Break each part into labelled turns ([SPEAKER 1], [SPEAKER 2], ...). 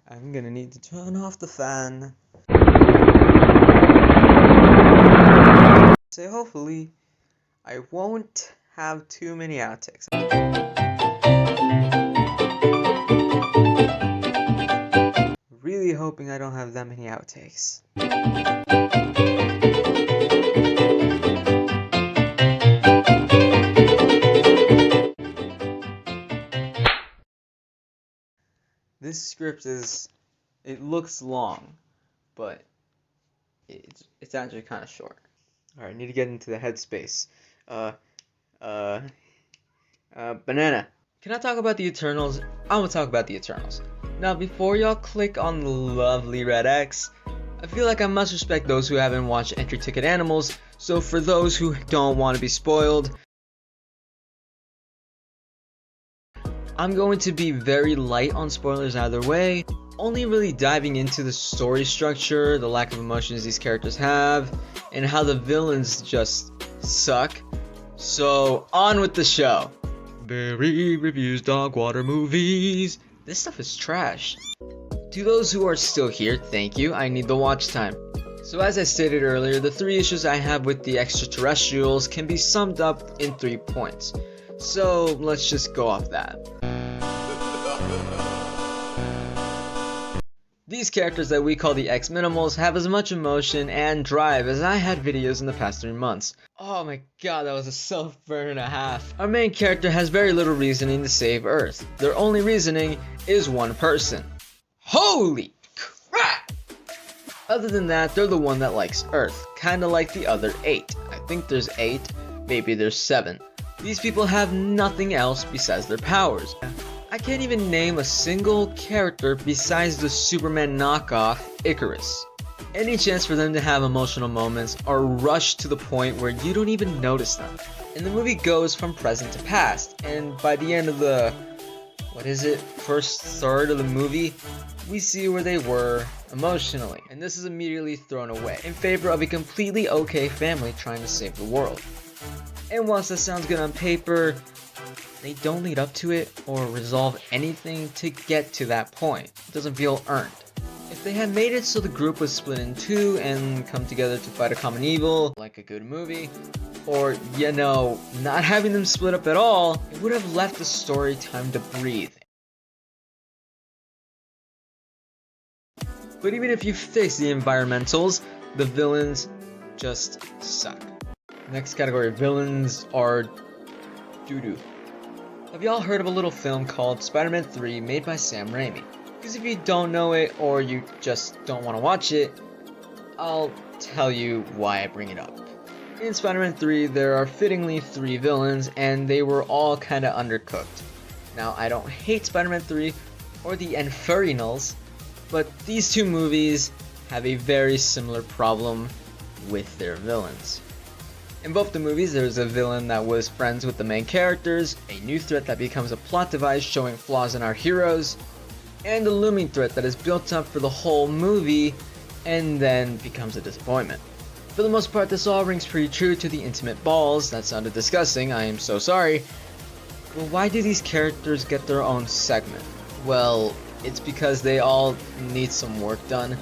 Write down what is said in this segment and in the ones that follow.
[SPEAKER 1] I'm gonna need to turn off the fan. So hopefully, I won't have too many outtakes. Really hoping I don't have that many outtakes. This script it looks long, but it's actually kind of short. Alright, I need to get into the headspace. Banana. Can I talk about the Eternals? I'm gonna talk about the Eternals. Now, before y'all click on the lovely red X, I feel like I must respect those who haven't watched Entry Ticket Animals, so for those who don't want to be spoiled, I'm going to be very light on spoilers either way, only really diving into the story structure, the lack of emotions these characters have, and how the villains just suck. So, on with the show. Barry reviews dog water movies. This stuff is trash. To those who are still here, thank you, I need the watch time. So as I stated earlier, the 3 issues I have with the extraterrestrials can be summed up in 3 points. So let's just go off that. These characters that we call the X-Minimals have as much emotion and drive as I had videos in the past 3 months. Oh my god, that was a self-burn and a half. Our main character has very little reasoning to save Earth. Their only reasoning is one person. Holy crap! Other than that, they're the one that likes Earth, kinda like the other 8. I think there's 8, maybe there's 7. These people have nothing else besides their powers. I can't even name a single character besides the Superman knockoff, Icarus. Any chance for them to have emotional moments are rushed to the point where you don't even notice them. And the movie goes from present to past, and by the end of the, first third of the movie, we see where they were emotionally. And this is immediately thrown away in favor of a completely okay family trying to save the world. And whilst that sounds good on paper, they don't lead up to it or resolve anything to get to that point. It doesn't feel earned. If they had made it so the group was split in 2 and come together to fight a common evil, like a good movie, or, not having them split up at all, it would have left the story time to breathe. But even if you fix the environmentals, the villains just suck. Next category of villains are doo-doo. Have y'all heard of a little film called Spider-Man 3 made by Sam Raimi? Because if you don't know it or you just don't want to watch it, I'll tell you why I bring it up. In Spider-Man 3, there are fittingly 3 villains and they were all kinda undercooked. Now, I don't hate Spider-Man 3 or the Infernals, but these 2 movies have a very similar problem with their villains. In both the movies, there's a villain that was friends with the main characters, a new threat that becomes a plot device showing flaws in our heroes, and a looming threat that is built up for the whole movie and then becomes a disappointment. For the most part, this all rings pretty true to the intimate balls. That sounded disgusting, I am so sorry. Well, why do these characters get their own segment? Well, it's because they all need some work done.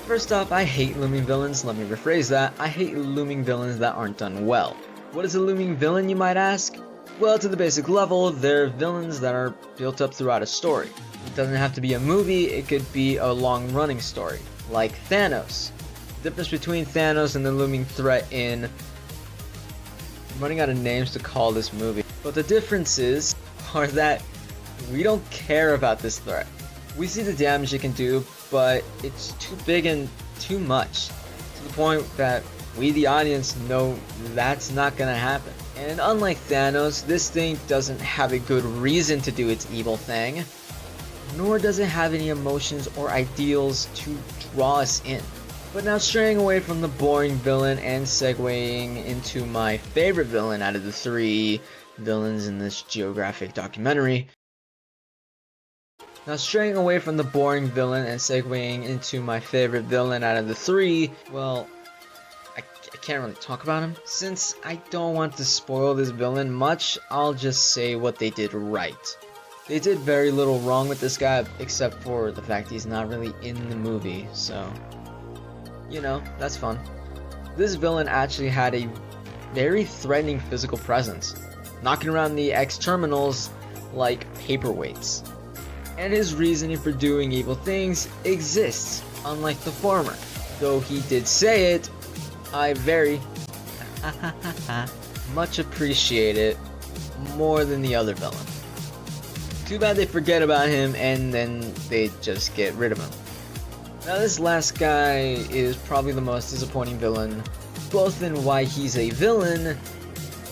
[SPEAKER 1] First off, I hate looming villains. Let me rephrase that. I hate looming villains that aren't done well. What is a looming villain, you might ask? Well, to the basic level, they're villains that are built up throughout a story. It doesn't have to be a movie, it could be a long-running story, like Thanos. The difference between Thanos and the looming threat in... I'm running out of names to call this movie. But the differences are that we don't care about this threat. We see the damage it can do, but it's too big and too much, to the point that we the audience know that's not gonna happen. And unlike Thanos, this thing doesn't have a good reason to do its evil thing, nor does it have any emotions or ideals to draw us in. But now straying away from the boring villain and segueing into my favorite villain out of the 3 villains in this geographic documentary. Now straying away from the boring villain and segueing into my favorite villain out of the 3, well, I can't really talk about him. Since I don't want to spoil this villain much, I'll just say what they did right. They did very little wrong with this guy, except for the fact he's not really in the movie, so, you know, that's fun. This villain actually had a very threatening physical presence, knocking around the X-Terminals like paperweights. And his reasoning for doing evil things exists, unlike the former. Though he did say it, I very much appreciate it more than the other villain. Too bad they forget about him and then they just get rid of him. Now this last guy is probably the most disappointing villain, both in why he's a villain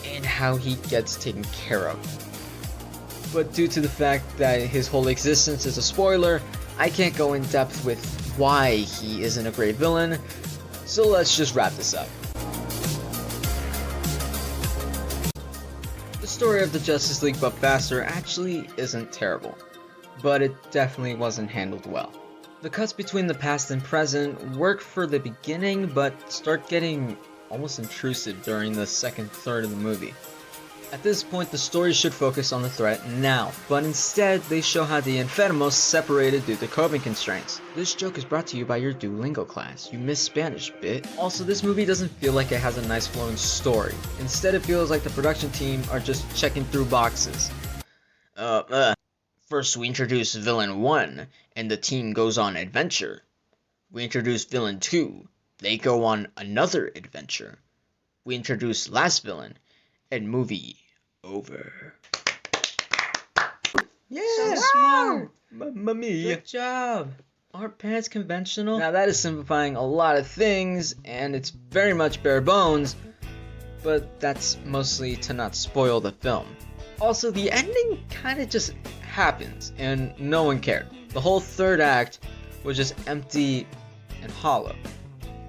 [SPEAKER 1] and how he gets taken care of. But due to the fact that his whole existence is a spoiler, I can't go in depth with why he isn't a great villain, so let's just wrap this up. The story of the Justice League but faster actually isn't terrible, but it definitely wasn't handled well. The cuts between the past and present work for the beginning, but start getting almost intrusive during the second third of the movie. At this point, the story should focus on the threat now, but instead they show how the Enfermos separated due to coping constraints. This joke is brought to you by your Duolingo class. You missed Spanish, bit. Also, this movie doesn't feel like it has a nice flowing story. Instead, it feels like the production team are just checking through boxes. First we introduce Villain 1, and the team goes on adventure. We introduce Villain 2, they go on another adventure. We introduce last villain, and movie over. Yeah!
[SPEAKER 2] So smart!
[SPEAKER 1] Mamma mia!
[SPEAKER 2] Good job!
[SPEAKER 1] Aren't pants conventional? Now that is simplifying a lot of things, and it's very much bare bones, but that's mostly to not spoil the film. Also, the ending kinda just happens, and no one cared. The whole third act was just empty and hollow.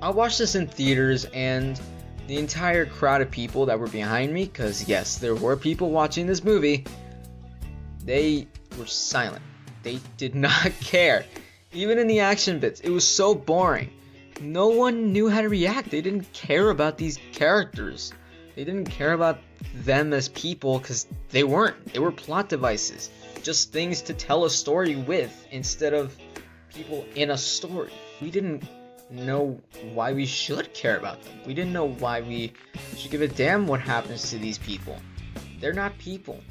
[SPEAKER 1] I watched this in theaters, and the entire crowd of people that were behind me, because yes, there were people watching this movie, they were silent. They did not care. Even in the action bits, it was so boring. No one knew how to react. They didn't care about these characters. They didn't care about them as people because they weren't. They were plot devices. Just things to tell a story with instead of people in a story. We didn't know why we should care about them. We didn't know why we should give a damn what happens to these people. They're not people.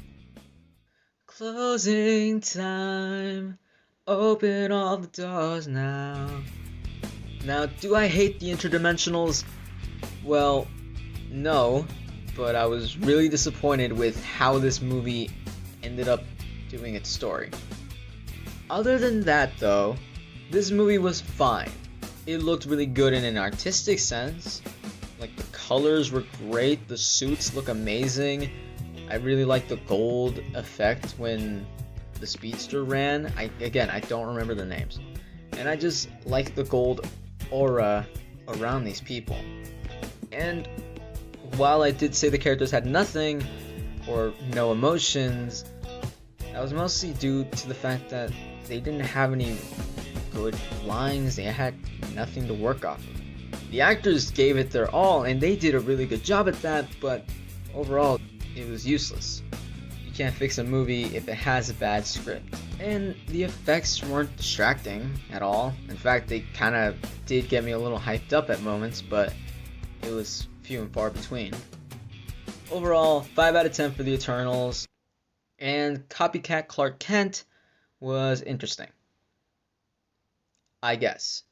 [SPEAKER 1] Closing time. Open all the doors now. Now, do I hate the interdimensionals? Well, no, but I was really disappointed with how this movie ended up doing its story. Other than that though, this movie was fine. It looked really good in an artistic sense. Like the colors were great, the suits look amazing. I really like the gold effect when the speedster ran. I don't remember the names. And I just like the gold aura around these people. And while I did say the characters had nothing or no emotions, that was mostly due to the fact that they didn't have any good lines. They had nothing to work off of. The actors gave it their all and they did a really good job at that, but overall it was useless. You can't fix a movie if it has a bad script. And the effects weren't distracting at all. In fact, they kind of did get me a little hyped up at moments, but it was few and far between. Overall, 5 out of 10 for the Eternals. And Copycat Clark Kent was interesting, I guess.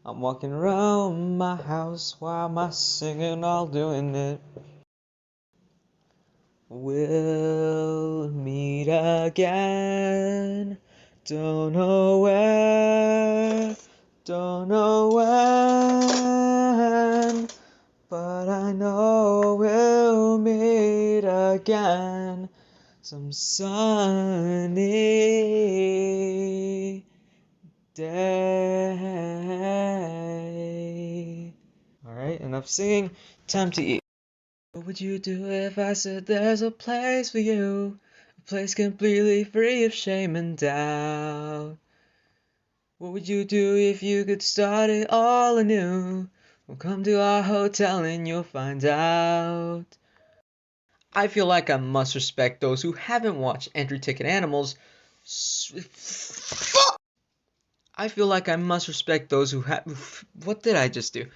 [SPEAKER 1] I'm walking around my house while my singing all doing it. We'll meet again. Don't know where, don't know when, but I know we'll meet again some sunny day. Alright, enough singing, time to eat. What would you do if I said there's a place for you? A place completely free of shame and doubt. What would you do if you could start it all anew? Well, come to our hotel and you'll find out. I feel like I must respect those who haven't watched Entry Ticket Animals. I feel like I must respect those who have. What did I just do?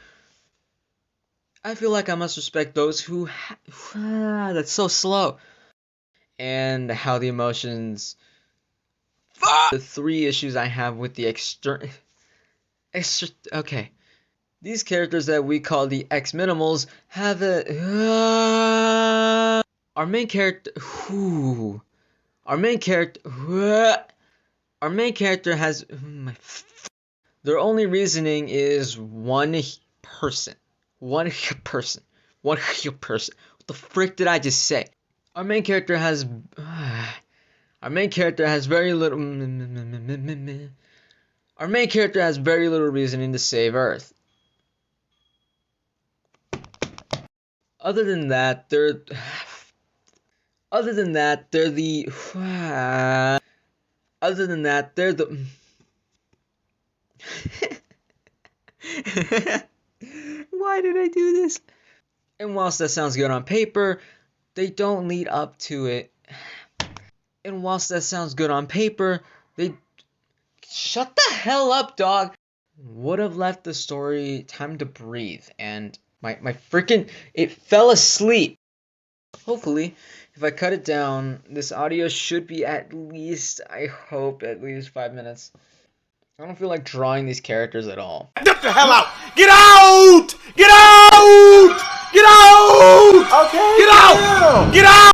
[SPEAKER 1] I feel like I must respect those who. That's so slow. And how the emotions. The three issues I have with the okay. These characters that we call the X-Minimals have a. Our main character. Our main character. Our main character has. Their only reasoning is one person. One person. One person. What the frick did I just say? Our main character has. Our main character has very little. Our main character has very little reasoning to save Earth. Other than that, they're. Other than that, they're the. Other than that, they're the. Why did I do this? And whilst that sounds good on paper, they don't lead up to it. And whilst that sounds good on paper, they. Shut the hell up, dog! Would have left the story time to breathe, and my freaking. It fell asleep! Hopefully, if I cut it down, this audio should be at least, I hope, at least 5 minutes. I don't feel like drawing these characters at all.
[SPEAKER 2] Get the hell out! Get out! Get out! Get out! Okay. Get out! Get out!